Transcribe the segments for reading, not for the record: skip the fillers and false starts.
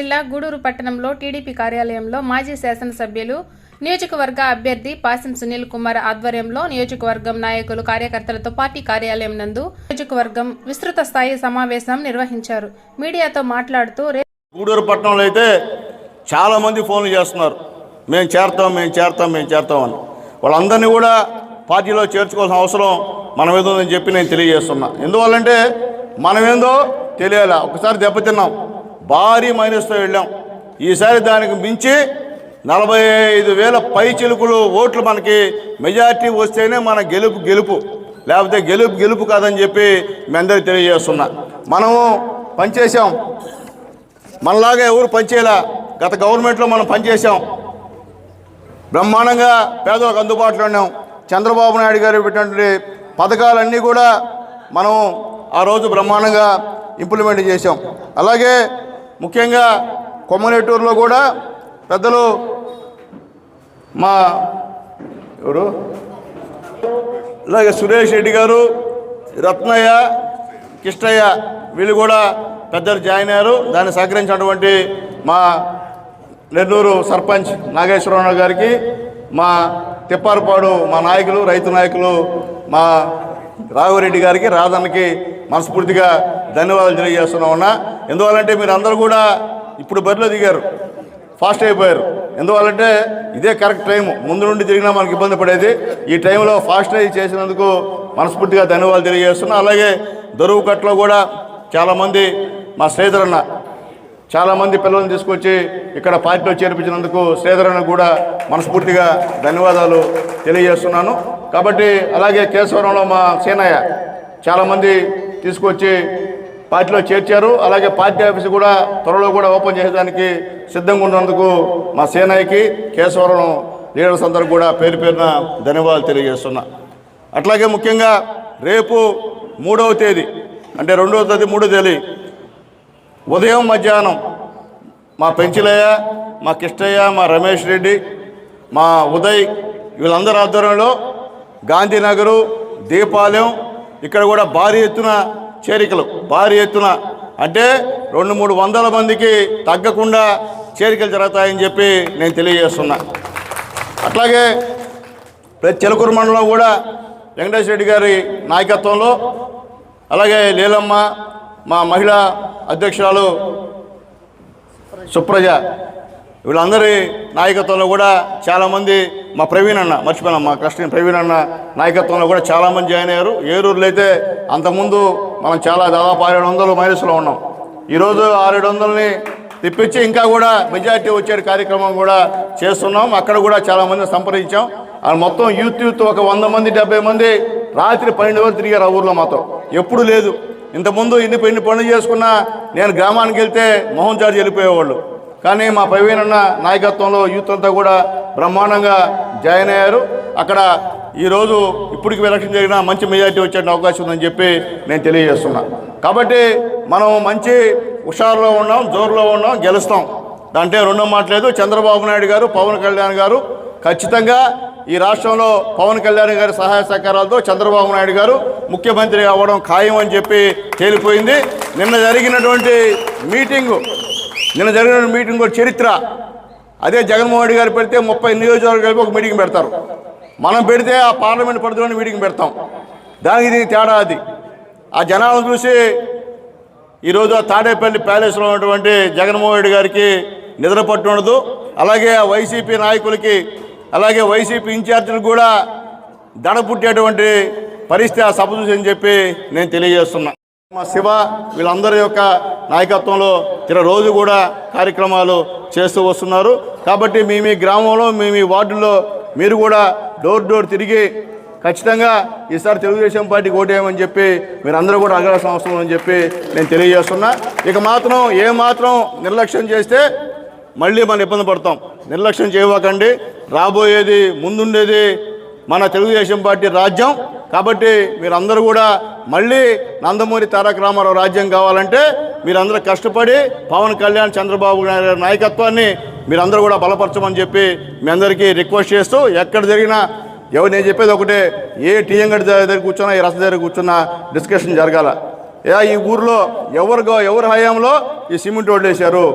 జిల్లా గూడూరు పట్టణంలో టీడీపీ కార్యాలయంలో మాజీ శాసనసభ్యులు నియోజకవర్గ అభ్యర్థి పాసిం సునీల్ కుమార్ ఆధ్వర్యంలో నియోజకవర్గం నాయకులు కార్యకర్తలతో పార్టీ కార్యాలయం నందు నియోజకవర్గం విస్తృత స్థాయి సమావేశం నిర్వహించారు. మీడియాతో మాట్లాడుతూ గూడూరు పట్టణంలో అయితే చాలా మంది ఫోన్లు చేస్తున్నారు, మేము చేరతాం అని. వాళ్ళందరినీ కూడా పార్టీలో చేర్చుకోవాల్సిన అవసరం మనం ఏదో అని చెప్పి నేను తెలియజేస్తున్నా. ఎందువల్లంటే మనమేందో తెలియాలా. ఒకసారి దెబ్బతిన్నాం, భారీ మైనస్తో వెళ్ళాం. ఈసారి దానికి మించి 45,000 పై చిలుకులు ఓట్లు మనకి మెజార్టీ వస్తేనే మన గెలుపు, లేకపోతే గెలుపు కాదని చెప్పి మీ అందరికీ తెలియజేస్తున్నా. మనము పనిచేసాం, మనలాగా ఎవరు పనిచేయాలా. గత గవర్నమెంట్లో మనం పనిచేసాం, బ్రహ్మాండంగా పేదలకు అందుబాటులో ఉన్నాం. చంద్రబాబు నాయుడు గారు పెట్టినటువంటి పథకాలన్నీ కూడా మనం ఆ రోజు బ్రహ్మాండంగా ఇంప్లిమెంట్ చేసాం. అలాగే ముఖ్యంగా కొమ్మనేటూరులో కూడా పెద్దలు మా అలాగే సురేష్ రెడ్డి గారు, రత్నయ్య, కిష్టయ్య వీళ్ళు కూడా పెద్దలు జాయిన్ అయ్యారు. దాన్ని సహకరించినటువంటి మా నెల్లూరు సర్పంచ్ నాగేశ్వరరావు గారికి, మా తిప్పారపాడు మా నాయకులు, రైతు నాయకులు మా రాఘవరెడ్డి గారికి, రాధన్నకి మనస్ఫూర్తిగా ధన్యవాదాలు తెలియజేస్తున్నా. ఎందువల్లంటే మీరు అందరూ కూడా ఇప్పుడు బరిలో దిగారు, ఫాస్ట్ అయిపోయారు. ఎందువల్లంటే ఇదే కరెక్ట్ టైం. ముందు నుండి తిరిగినా మనకి ఇబ్బంది పడేది. ఈ టైంలో ఫాస్ట్ అయ్యి చేసినందుకు మనస్ఫూర్తిగా ధన్యవాదాలు తెలియజేస్తున్నా. అలాగే దొరువుకట్లో కూడా చాలామంది మా శ్రీధరన్న చాలామంది పిల్లల్ని తీసుకొచ్చి ఇక్కడ పార్టీలో చేర్పించినందుకు శ్రీధరన్న కూడా మనస్ఫూర్తిగా ధన్యవాదాలు తెలియజేస్తున్నాను. కాబట్టి అలాగే కేశవరంలో మా సేనయ్య చాలామంది తీసుకొచ్చి పార్టీలో చేర్చారు. అలాగే పార్టీ ఆఫీసు కూడా త్వరలో కూడా ఓపెన్ చేసేదానికి సిద్ధంగా ఉన్నందుకు మా సేనయ్యకి, కేశవరం లీడర్స్ అందరూ కూడా పేరు పేరున ధన్యవాదాలు తెలియజేస్తున్నా. అట్లాగే ముఖ్యంగా రేపు 3వ తేదీ అంటే 2వ తేదీ 3వ తేదీ ఉదయం మధ్యాహ్నం మా పెంచిలయ్య, మా కిష్టయ్య, మా రమేష్ రెడ్డి, మా ఉదయ్ వీళ్ళందరి ఆధ్వర్యంలో గాంధీనగరు, దీపాలెం ఇక్కడ కూడా భారీ ఎత్తున చేరికలు, భారీ ఎత్తున అంటే 200-300 మందికి తగ్గకుండా చేరికలు జరుగుతాయని చెప్పి నేను తెలియజేస్తున్నా. అట్లాగే ప్రతి చిలకూరు మండలం కూడా వెంకటేశ్వర రెడ్డి గారి నాయకత్వంలో, అలాగే లీలమ్మ మా మహిళా అధ్యక్షురాలు సుప్రజ వీళ్ళందరి నాయకత్వంలో కూడా చాలామంది, మా ప్రవీణ్ అన్న మర్చిపోయినాం, మా కృష్ణ ప్రవీణ్ అన్న నాయకత్వంలో కూడా చాలామంది జాయిన్ అయ్యారు. ఏలూరులో అయితే అంతకుముందు మనం దాదాపు 600 మైనస్లో ఉన్నాం. ఈరోజు 600-700ని తెప్పించి ఇంకా కూడా మెజార్టీ వచ్చే కార్యక్రమం కూడా చేస్తున్నాం. అక్కడ కూడా చాలామంది సంప్రదించాం. మొత్తం యూత్ ఒక 100 మంది 70 మంది రాత్రి 12 వరకు తిరిగారు ఆ ఊర్లో. మాతో ఎప్పుడు లేదు. ఇంతకుముందు ఇన్ని పనులు చేసుకున్నా నేను గ్రామానికి వెళ్తే మొహం చార్జ్ వెళ్ళిపోయేవాళ్ళు. కానీ మా ప్రవీణ్ అన్న నాయకత్వంలో యూత్ అంతా కూడా బ్రహ్మాండంగా జాయిన్ అయ్యారు. అక్కడ ఈరోజు ఇప్పటికి ఎలక్షన్ జరిగినా మంచి మెజార్టీ వచ్చే అవకాశం ఉందని చెప్పి నేను తెలియజేస్తున్నా. కాబట్టి మనం మంచి హుషారులో ఉన్నాం, జోరులో ఉన్నాం, గెలుస్తాం. దాంట్లో రెండో మాట లేదు. చంద్రబాబు నాయుడు గారు, పవన్ కళ్యాణ్ గారు ఖచ్చితంగా ఈ రాష్ట్రంలో పవన్ కళ్యాణ్ గారి సహాయ సహకారాలతో చంద్రబాబు నాయుడు గారు ముఖ్యమంత్రి అవ్వడం ఖాయం అని చెప్పి తేలిపోయింది. నిన్న జరిగినటువంటి మీటింగు చరిత్ర. అదే జగన్మోహన్ రెడ్డి గారు పెడితే 30 నియోజకవర్గాలకు ఒక మీటింగ్ పెడతారు. మనం పెడితే ఆ పార్లమెంట్ పరిధిలోనే మీటింగ్ పెడతాం. దానికి ఇది తేడా. అది ఆ జనాలను చూసి ఈరోజు ఆ తాడేపల్లి ప్యాలెస్లో ఉన్నటువంటి జగన్మోహన్ రెడ్డి గారికి నిద్ర పట్టు ఉండదు. అలాగే ఆ వైసీపీ నాయకులకి, అలాగే వైసీపీ ఇన్ఛార్జీలకు కూడా దడ పుట్టేటువంటి పరిస్థితి ఆ సభ చూసి అని చెప్పి నేను తెలియజేస్తున్నా. మా శివ వీళ్ళందరి యొక్క నాయకత్వంలో రోజు కూడా కార్యక్రమాలు చేస్తూ వస్తున్నారు. కాబట్టి మీ గ్రామంలో, మీ వార్డుల్లో మీరు కూడా డోర్ తిరిగి ఖచ్చితంగా ఈసారి తెలుగుదేశం పార్టీకి ఓటేయమని చెప్పి మీరు అందరూ కూడా అడగాల్సిన అవసరం అని చెప్పి నేను తెలియజేస్తున్నా. ఇక మాత్రం ఏమాత్రం నిర్లక్ష్యం చేస్తే మళ్ళీ మనం ఇబ్బంది పడతాం. నిర్లక్ష్యం చేయకండి. రాబోయేది, ముందుండేది మన తెలుగుదేశం పార్టీ రాజ్యం. కాబట్టి మీరందరూ కూడా మళ్ళీ నందమూరి తారక రామారావు రాజ్యం కావాలంటే మీరందరూ కష్టపడి పవన్ కళ్యాణ్, చంద్రబాబు నాయుడు నాయకత్వాన్ని మీరందరూ కూడా బలపరచమని చెప్పి మీ అందరికీ రిక్వెస్ట్ చేస్తూ, ఎక్కడ జరిగినా నేను చెప్పేది ఒకటే, ఏ టీఎం గడి దగ్గర కూర్చున్నా, ఏ రస దగ్గర కూర్చున్నా డిస్కషన్ జరగాల. ఈ ఊర్లో ఎవరి హయాంలో ఈ సిమెంట్ రోడ్లు వేశారు,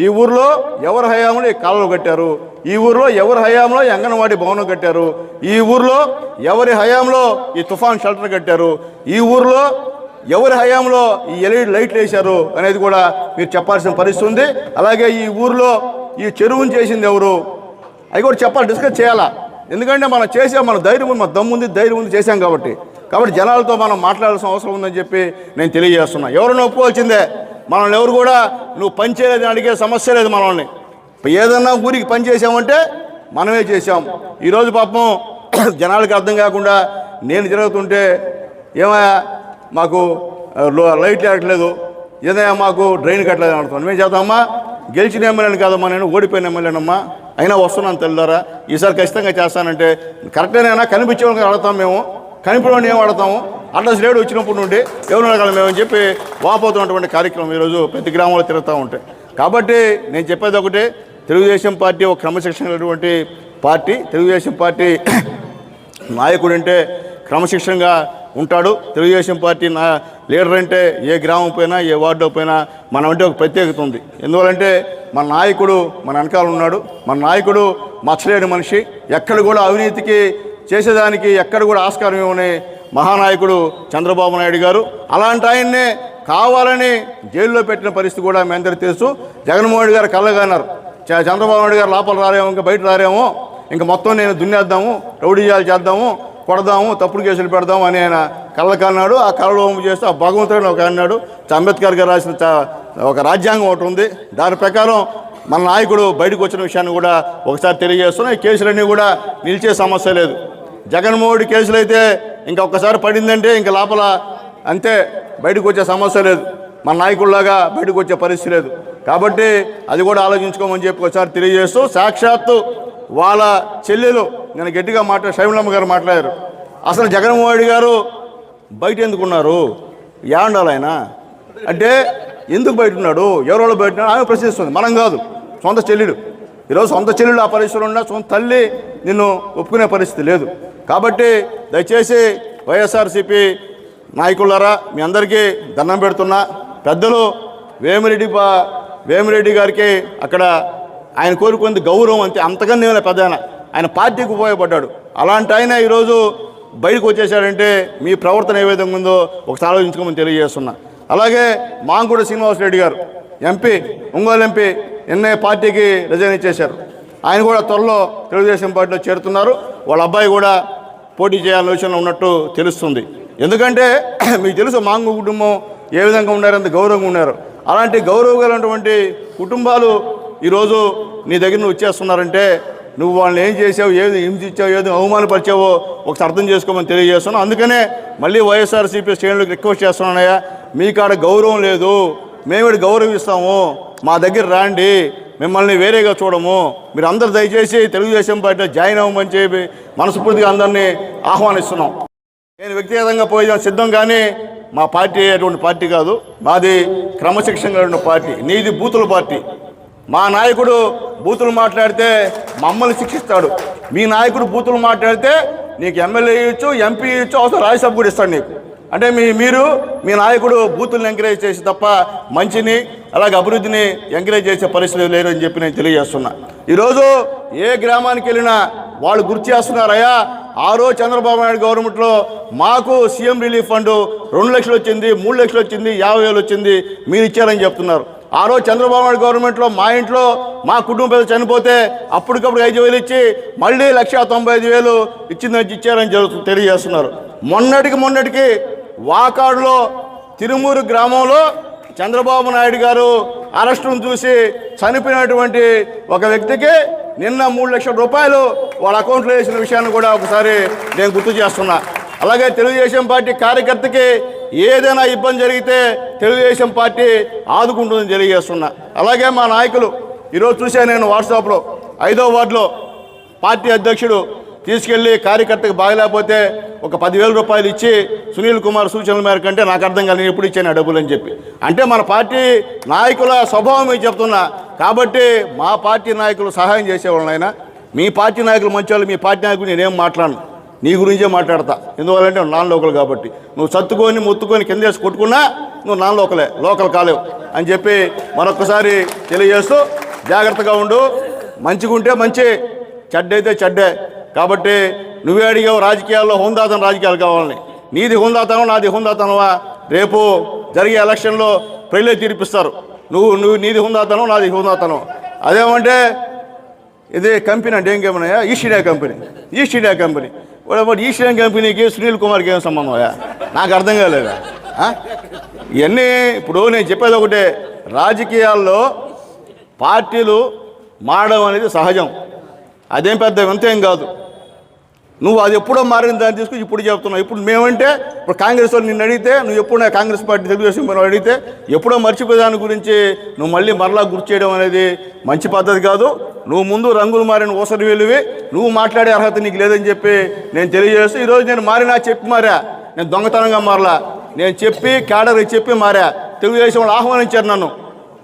ఈ ఊర్లో ఎవరి హయాంలో ఈ కాలువలు కట్టారు, ఈ ఊర్లో ఎవరి హయాంలో ఈ అంగన్వాడీ భవనం కట్టారు, ఈ ఊర్లో ఎవరి హయాంలో ఈ తుఫాన్ షెల్టర్ కట్టారు, ఈ ఊర్లో ఎవరి హయాంలో ఈ ఎల్ఈడి లైట్లు వేశారు అనేది కూడా మీరు చెప్పాల్సిన పరిస్థితి ఉంది. అలాగే ఈ ఊర్లో ఈ చెరువును చేసింది ఎవరు అవి కూడా చెప్పాలి, డిస్కస్ చేయాలా. ఎందుకంటే మనం చేసాం, మన ధైర్యం ఉంది, మన దమ్ముంది, ధైర్యం ఉంది, చేశాం కాబట్టి జనాలతో మనం మాట్లాడాల్సిన అవసరం ఉందని చెప్పి నేను తెలియజేస్తున్నా. ఎవరైనా ఒప్పుకోవాల్సిందే, మనల్ని ఎవరు కూడా నువ్వు పని చేయలేదని అడిగే సమస్య లేదు. మనల్ని ఏదన్నా ఊరికి పని చేసామంటే మనమే చేసాం. ఈరోజు పాపం జనాలకి అర్థం కాకుండా నేను జరుగుతుంటే ఏమయ్యా మాకు లైట్లు కట్టలేదు, ఏదైనా మాకు డ్రైన్ కట్టలేదు అని అడుగుతాను. మేము చేద్దామమ్మా, గెలిచిన ఎమ్మెల్యేని కాదమ్మా, నేను ఓడిపోయిన ఎమ్మెల్యేనమ్మా, అయినా వస్తున్నాను తెల్లారా, ఈసారి ఖచ్చితంగా చేస్తానంటే కరెక్టేనైనా కనిపించే వాళ్ళకి అడుగుతాం. మేము కనిపించడం ఏం అడుగుతాము, అడ్రస్ లేడు వచ్చినప్పుడు నుండి ఎవరు అడగాలి మేమని చెప్పి వాపోతున్నటువంటి కార్యక్రమం ఈరోజు ప్రతి గ్రామంలో తిరుగుతూ ఉంటాయి. కాబట్టి నేను చెప్పేది ఒకటే, తెలుగుదేశం పార్టీ ఒక క్రమశిక్షణటువంటి పార్టీ. తెలుగుదేశం పార్టీ నాయకుడు అంటే క్రమశిక్షణగా ఉంటాడు. తెలుగుదేశం పార్టీ లీడర్ అంటే ఏ గ్రామం పోయినా ఏ వార్డులో పోయినా మనం అంటే ఒక ప్రత్యేకత ఉంది. ఎందువల్లంటే మన నాయకుడు మన వెనకాల ఉన్నాడు. మన నాయకుడు మచ్చలేని మనిషి, ఎక్కడ కూడా అవినీతికి చేసేదానికి ఎక్కడ కూడా ఆస్కారం ఇవ్వని మహానాయకుడు చంద్రబాబు నాయుడు గారు. అలాంటి ఆయన్నే కావాలని జైల్లో పెట్టిన పరిస్థితి కూడా మీ అందరికీ తెలుసు. జగన్మోహన్ గారు కళ్ళగాన్నారు, చంద్రబాబు నాయుడు గారు లోపల రారేమో, ఇంకా బయట రారేమో, ఇంకా మొత్తం నేను దున్నేద్దాము, రౌడీజాలు చేద్దాము, కొడదాము, తప్పుడు కేసులు పెడదాము అని ఆయన కళ్ళకన్నాడు. ఆ కళ్ళలో చేస్తూ ఆ భగవంతుడు ఒక అన్నాడు. అంబేద్కర్ గారు రాసిన ఒక రాజ్యాంగం ఒకటి ఉంది, దాని ప్రకారం మన నాయకుడు బయటకు వచ్చిన విషయాన్ని కూడా ఒకసారి తెలియజేస్తున్నాం. ఈ కేసులన్నీ కూడా నిలిచే సమస్య లేదు. జగన్మోహన్ కేసులు అయితే ఇంకా ఒక్కసారి పడిందంటే ఇంకా లోపల అంతే, బయటకు వచ్చే సమస్య లేదు. మన నాయకుల్లాగా బయటకు వచ్చే పరిస్థితి లేదు. కాబట్టి అది కూడా ఆలోచించుకోమని చెప్పి ఒకసారి తెలియజేస్తూ, సాక్షాత్తు వాళ్ళ చెల్లెలు నేను గట్టిగా శైమలమ్మ గారు మాట్లాడారు. అసలు జగన్మోహన్ గారు బయట ఎందుకున్నారు, యాండాలి ఆయన అంటే ఎందుకు బయట ఉన్నాడు, ఎవరో బయట ఉన్నాడు ఆమె ప్రశ్నిస్తుంది, మనం కాదు. సొంత చెల్లెలు, ఈరోజు సొంత చెల్లెలు ఆ పరిస్థితులు ఉన్నా సొంత తల్లి నిన్ను ఒప్పుకునే పరిస్థితి లేదు. కాబట్టి దయచేసి వైఎస్ఆర్సీపీ నాయకులారా మీ అందరికీ దండం పెడుతున్నా. పెద్దలు వేమిరెడ్డి గారికి అక్కడ ఆయన కోరుకుంది గౌరవం, అంతే, అంతకన్నా ఏమైనా పెద్ద ఆయన పార్టీకి ఉపయోగపడ్డాడు. అలాంటి ఆయన ఈరోజు బయటకు వచ్చేసాడంటే మీ ప్రవర్తన ఏ విధంగా ఉందో ఒకసారి ఆలోచించుకోమని తెలియజేస్తున్నా. అలాగే మాంకుడు శ్రీనివాసరెడ్డి గారు ఎంపీ, ఒంగోలు ఎంపీ, ఎన్ఐ పార్టీకి రిజైన్ ఇచ్చేశారు. ఆయన కూడా త్వరలో తెలుగుదేశం పార్టీలో చేరుతున్నారు. వాళ్ళ అబ్బాయి కూడా పోటీ చేయాలని యోచనలో ఉన్నట్టు తెలుస్తుంది. ఎందుకంటే మీకు తెలుసు మాంగు కుటుంబం ఏ విధంగా ఉన్నారు, ఎంత గౌరవంగా ఉన్నారు. అలాంటి గౌరవగలటువంటి కుటుంబాలు ఈరోజు నీ దగ్గర నువ్వు వచ్చేస్తున్నారంటే నువ్వు వాళ్ళని ఏం చేసావు, ఏది హింసించావు, ఏది అవమానపరిచావో ఒకసారి అర్థం చేసుకోమని తెలియజేస్తున్నాను. అందుకనే మళ్ళీ వైఎస్ఆర్సీపీ శ్రేణులకు రిక్వెస్ట్ చేస్తున్నానయ్యా, మీకాడ గౌరవం లేదు, మేము గౌరవిస్తాము, మా దగ్గర రాండి, మిమ్మల్ని వేరేగా చూడము, మీరు అందరు దయచేసి తెలుగుదేశం పార్టీలో జాయిన్ అవ్వమని చెప్పి మనస్ఫూర్తిగా అందరినీ ఆహ్వానిస్తున్నాం. నేను వ్యక్తిగతంగా పోయడం సిద్ధం, కానీ మా పార్టీ అటువంటి పార్టీ కాదు, మాది క్రమశిక్షణగా ఉన్న పార్టీ. నీది బూతుల పార్టీ. మా నాయకుడు బూతులు మాట్లాడితే మమ్మల్ని శిక్షిస్తాడు. మీ నాయకుడు బూతులు మాట్లాడితే నీకు ఎమ్మెల్యే ఇవ్వచ్చు, ఎంపీ ఇవ్వచ్చు, అవసరం రాజ్యసభ కూడా ఇస్తాడు నీకు. అంటే మీ నాయకుడు బూతులను ఎంకరేజ్ చేసి తప్ప మంచిని అలాగే అభివృద్ధిని ఎంకరేజ్ చేసే పరిస్థితి లేరు అని చెప్పి నేను తెలియజేస్తున్నా. ఈరోజు ఏ గ్రామానికి వెళ్ళినా వాళ్ళు గుర్తు చేస్తున్నారయ్యా, ఆ రోజు చంద్రబాబు నాయుడు గవర్నమెంట్లో మాకు సీఎం రిలీఫ్ ఫండ్ 2 లక్షలు వచ్చింది, 3 లక్షలు వచ్చింది, 50,000 వచ్చింది, మీరు ఇచ్చారని చెప్తున్నారు. ఆ రోజు చంద్రబాబు నాయుడు గవర్నమెంట్లో మా ఇంట్లో మా కుటుంబ పెద్ద చనిపోతే అప్పటికప్పుడు 5,000 ఇచ్చి మళ్ళీ 1,95,000 ఇచ్చారని తెలియజేస్తున్నారు. మొన్నటికి వాకాడులో తిరుమూరు గ్రామంలో చంద్రబాబు నాయుడు గారు అరెస్టును చూసి చనిపోయినటువంటి ఒక వ్యక్తికి నిన్న 3 లక్షల రూపాయలు వాళ్ళ అకౌంట్లో వేసిన విషయాన్ని కూడా ఒకసారి నేను గుర్తు చేస్తున్నా. అలాగే తెలుగుదేశం పార్టీ కార్యకర్తకి ఏదైనా ఇబ్బంది జరిగితే తెలుగుదేశం పార్టీ ఆదుకుంటుందని తెలియజేస్తున్నా. అలాగే మా నాయకులు ఈరోజు చూశాను నేను వాట్సాప్లో 5వ వార్డులో పార్టీ అధ్యక్షుడు తీసుకెళ్ళి కార్యకర్తకు బాగలేకపోతే ఒక 10,000 రూపాయలు ఇచ్చి సునీల్ కుమార్ సూచనల మేరకు అంటే నాకు అర్థం కాదు, నేను ఎప్పుడు ఇచ్చాను ఆ డబ్బులు అని చెప్పి. అంటే మన పార్టీ నాయకుల స్వభావం మీకు చెప్తున్నా. కాబట్టి మా పార్టీ నాయకులు సహాయం చేసేవాళ్ళైనా, మీ పార్టీ నాయకులు మంచి వాళ్ళు, మీ పార్టీ నాయకులు నేనేం మాట్లాడను. నీ గురించే మాట్లాడతా. ఎందువల్లంటే నాన్ లోకల్ కాబట్టి. నువ్వు సత్తుకొని మొత్తుకొని కిందేసి కొట్టుకున్నా నువ్వు నాన్ లోకల్ కాలేవు అని చెప్పి మరొకసారి తెలియజేస్తూ జాగ్రత్తగా ఉండు. మంచిగుంటే మంచి, చెడ్డైతే చెడ్డే. కాబట్టి నువ్వే అడిగావు రాజకీయాల్లో హోందాతనం రాజకీయాలు కావాలని. నీది హోందాతనం, నాది హోందాతనమా? రేపు జరిగే ఎలక్షన్లో ప్రజలే తీర్పిస్తారు. నీది హోందాతనం, నాది హోందాతనం. అదేమంటే ఇది కంపెనీ అంటే ఏం కంపెనీ? East India company. వాడు ఈస్ట్ ఇండియా కంపెనీకి సునీల్ కుమార్కి ఏం సంబంధం? నాకు అర్థం కాలేదా? ఇవన్నీ ఇప్పుడు నేను చెప్పేది ఒకటే, రాజకీయాల్లో పార్టీలు మారడం అనేది సహజం. అదేం పెద్ద వింతేం కాదు. నువ్వు అది ఎప్పుడో మారిన దాన్ని తీసుకుని ఇప్పుడు చెప్తున్నావు. ఇప్పుడు మేమంటే ఇప్పుడు కాంగ్రెస్ వాళ్ళు నిన్ను అడిగితే నువ్వు ఎప్పుడో కాంగ్రెస్ పార్టీ తెలుగుదేశం మనం అడిగితే ఎప్పుడో మర్చిపోయే దాని గురించి నువ్వు మళ్ళీ మరలా గుర్తు చేయడం అనేది మంచి పద్ధతి కాదు. నువ్వు ముందు రంగులు మారిన ఓసరి వెలువి, నువ్వు మాట్లాడే అర్హత నీకు లేదని చెప్పి నేను తెలియజేస్తూ ఈరోజు నేను మారా. నేను దొంగతనంగా మారలా. నేను క్యాడర్ చెప్పి మారా. తెలుగుదేశం వాళ్ళు ఆహ్వానించారు నన్ను.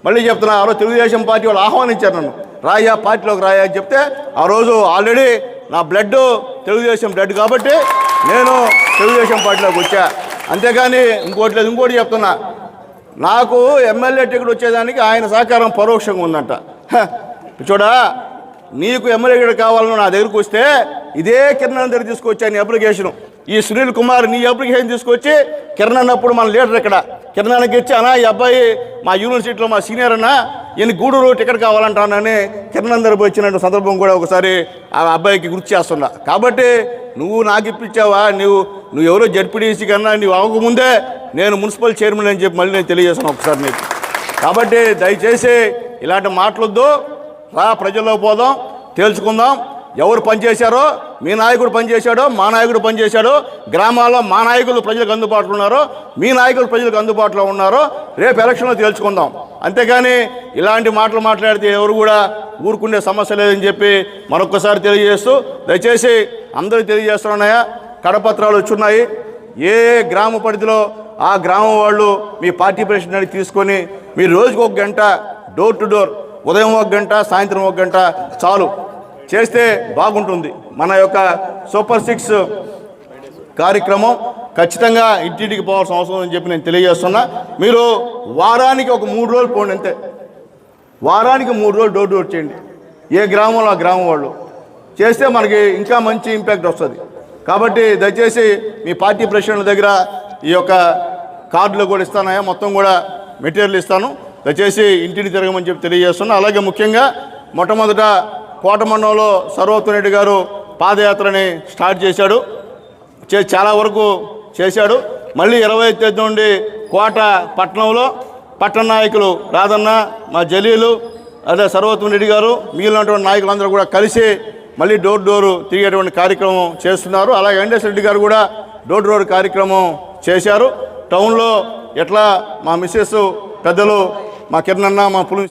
మళ్ళీ చెప్తున్నా, ఆ రోజు తెలుగుదేశం పార్టీ వాళ్ళు ఆహ్వానించారు నన్ను. పార్టీలోకి రాయా అని చెప్తే ఆ రోజు ఆల్రెడీ నా బ్లడ్ తెలుగుదేశం బ్లడ్ కాబట్టి నేను తెలుగుదేశం పార్టీలోకి వచ్చా. అంతేగాని ఇంకోటి చెప్తున్నా, నాకు ఎమ్మెల్యే టికెట్ వచ్చేదానికి ఆయన సహకారం పరోక్షంగా ఉందంట. చూడా, నీకు ఎమ్మెల్యే టికెట్ కావాలని నా దగ్గరికి వస్తే ఇదే కిరణ్ దగ్గర తీసుకొచ్చాను అప్లికేషను. ఈ సునీల్ కుమార్ నీ అప్లికేషన్ తీసుకొచ్చి కిరణ్ అన్నప్పుడు మన లీడర్ ఇక్కడ కిరణానికి ఇచ్చి, అన్నా ఈ అబ్బాయి మా యూనివర్సిటీలో మా సీనియర్ అన్నా, ఈయన గూడూరు టికెట్ కావాలంటానని కిరణ్ దగ్గర వచ్చిన సందర్భం కూడా ఒకసారి ఆ అబ్బాయికి గుర్తు చేస్తున్నా. కాబట్టి నువ్వు నాకు ఇప్పించావా? నువ్వు ఎవరో జడ్పీడీసీ కన్నా నువ్వు అవ్వకముందే నేను మున్సిపల్ చైర్మన్ అని చెప్పి మళ్ళీ నేను తెలియజేస్తాను ఒకసారి నీకు. కాబట్టి దయచేసి ఇలాంటి మాటలొద్దు. ప్రజల్లో పోదాం, తేల్చుకుందాం. ఎవరు పనిచేశారో, మీ నాయకుడు పనిచేశాడో, మా నాయకుడు పనిచేశాడో, గ్రామాల్లో మా నాయకులు ప్రజలకు అందుబాటులో ఉన్నారో, మీ నాయకులు ప్రజలకు అందుబాటులో ఉన్నారో రేపు ఎలక్షన్లో తేల్చుకుందాం. అంతేగాని ఇలాంటి మాటలు మాట్లాడితే ఎవరు కూడా ఊరుకునే సమస్య లేదని చెప్పి మరొకసారి తెలియజేస్తూ, దయచేసి అందరికీ తెలియజేస్తున్నాయా, కడపత్రాలు వచ్చున్నాయి. ఏ గ్రామ పరిధిలో ఆ గ్రామం వాళ్ళు మీ పార్టీ ప్రెసిడెంట్ని తీసుకొని మీరు రోజుకు 1 గంట డోర్ టు డోర్, ఉదయం 1 గంట, సాయంత్రం 1 గంట చాలు చేస్తే బాగుంటుంది. మన యొక్క సూపర్ 6 కార్యక్రమం ఖచ్చితంగా ఇంటింటికి పోవాల్సిన అవసరం అని చెప్పి నేను తెలియజేస్తున్నా. మీరు వారానికి ఒక 3 రోజులు పోండి అంతే. వారానికి 3 రోజులు డోర్ డోర్ చేయండి. ఏ గ్రామంలో ఆ గ్రామం వాళ్ళు చేస్తే మనకి ఇంకా మంచి ఇంపాక్ట్ వస్తుంది. కాబట్టి దయచేసి మీ పార్టీ ప్రెసిడెంట్ల దగ్గర ఈ యొక్క కార్డులు కూడా ఇస్తానయా, మొత్తం కూడా మెటీరియల్ ఇస్తాను. దయచేసి ఇంటిని తిరగమని చెప్పి తెలియజేస్తున్నా. అలాగే ముఖ్యంగా మొట్టమొదట కోట మండలంలో సర్వోత్తమ్ రెడ్డి గారు పాదయాత్రని స్టార్ట్ చేశాడు. చాలా వరకు చేశాడు. మళ్ళీ 25 తేదీ నుండి కోట పట్టణంలో పట్టణ నాయకులు రాధన్న, మా జలీలు, అదే సర్వోత్తమ్ రెడ్డి గారు, మిగిలినటువంటి నాయకులందరూ కూడా కలిసి మళ్ళీ డోర్ డోరు తిరిగేటువంటి కార్యక్రమం చేస్తున్నారు. అలాగే వెంకటేశ్వర రెడ్డి గారు కూడా డోర్ డోర్ కార్యక్రమం చేశారు. టౌన్లో ఎట్లా మా మిస్సెస్ పెద్దలు, మా కిరణ్ అన్న, మా పులి